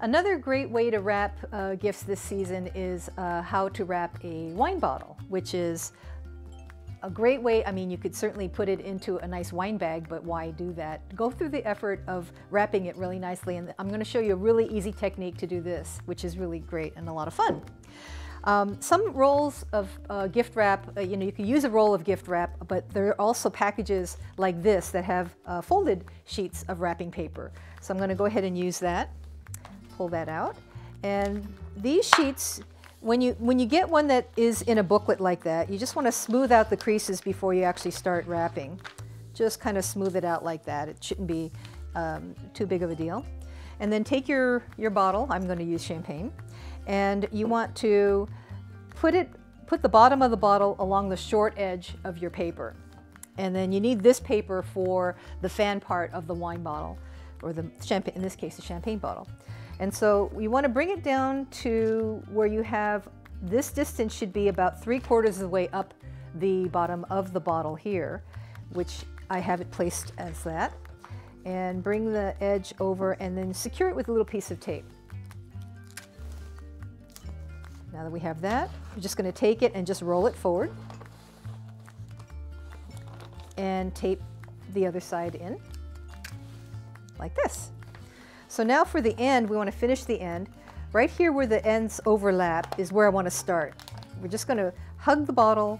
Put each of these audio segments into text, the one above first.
Another great way to wrap gifts this season is how to wrap a wine bottle, which is a great way. I mean, you could certainly put it into a nice wine bag, but why do that? Go through the effort of wrapping it really nicely, and I'm going to show you a really easy technique to do this, which is really great and a lot of fun. Some rolls of gift wrap, you can use a roll of gift wrap, but there are also packages like this that have folded sheets of wrapping paper. So I'm going to go ahead and use that. Pull that out. And these sheets, when you get one that is in a booklet like that, you just want to smooth out the creases before you actually start wrapping. Just kind of smooth it out like that. It shouldn't be too big of a deal. And then take your bottle. I'm going to use champagne. And you want to put the bottom of the bottle along the short edge of your paper. And then you need this paper for the fan part of the wine bottle, or the champagne, in this case, the champagne bottle. And so we want to bring it down to where you have, this distance should be about 3/4 of the way up the bottom of the bottle here, which I have it placed as that. And bring the edge over and then secure it with a little piece of tape. Now that we have that, we're just going to take it and just roll it forward and tape the other side in like this. So now for the end, we want to finish the end. Right here where the ends overlap is where I want to start. We're just going to hug the bottle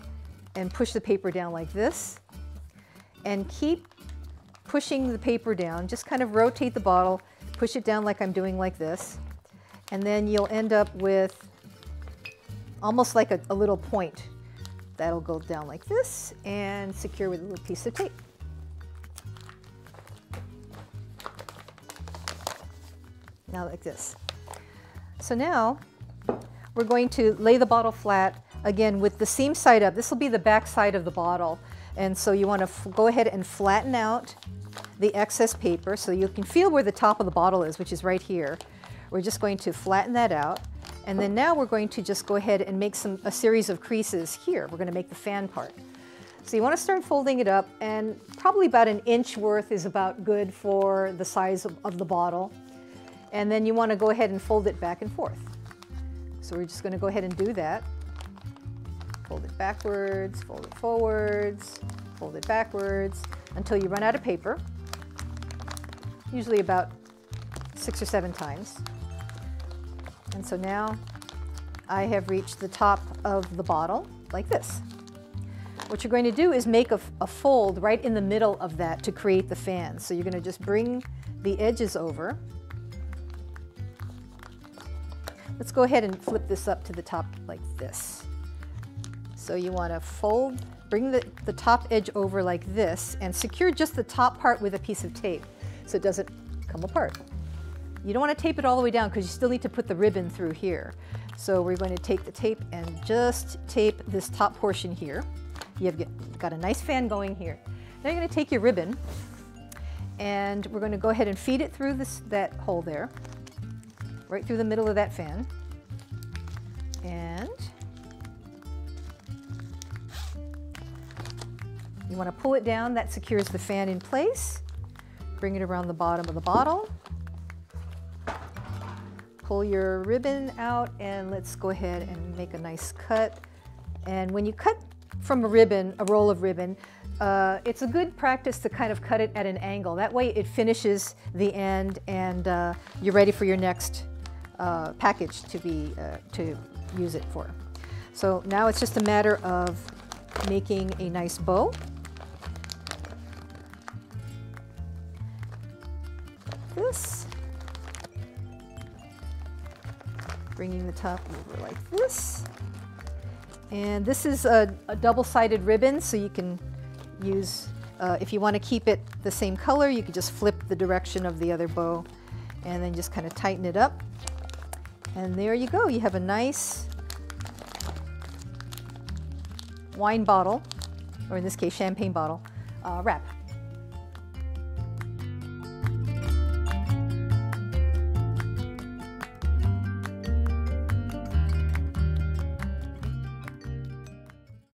and push the paper down like this, and keep pushing the paper down. Just kind of rotate the bottle, push it down like I'm doing like this, and then you'll end up with almost like a little point. That'll go down like this and secure with a little piece of tape. Now like this. So now we're going to lay the bottle flat, again with the seam side up. This will be the back side of the bottle, and so you want to go ahead and flatten out the excess paper so you can feel where the top of the bottle is, which is right here. We're just going to flatten that out, and then now we're going to just go ahead and make a series of creases here. We're going to make the fan part. So you want to start folding it up, and probably about 1 inch worth is about good for the size of the bottle. And then you want to go ahead and fold it back and forth. So we're just going to go ahead and do that. Fold it backwards, fold it forwards, fold it backwards, until you run out of paper, usually about 6 or 7 times. And so now I have reached the top of the bottle like this. What you're going to do is make a fold right in the middle of that to create the fan. So you're going to just bring the edges over. Let's go ahead and flip this up to the top like this. So you want to fold, bring the top edge over like this, and secure just the top part with a piece of tape so it doesn't come apart. You don't want to tape it all the way down because you still need to put the ribbon through here. So we're going to take the tape and just tape this top portion here. You've got a nice fan going here. Now you're going to take your ribbon and we're going to go ahead and feed it through that hole there, right through the middle of that fan. And you want to pull it down. That secures the fan in place. Bring it around the bottom of the bottle. Pull your ribbon out, and let's go ahead and make a nice cut. And when you cut from a roll of ribbon, it's a good practice to kind of cut it at an angle. That way it finishes the end, and you're ready for your next package to use it for. So now it's just a matter of making a nice bow. This. Bringing the top over like this. And this is a double-sided ribbon, so you can use, if you want to keep it the same color, you can just flip the direction of the other bow and then just kind of tighten it up. And there you go. You have a nice wine bottle, or in this case, champagne bottle, wrap.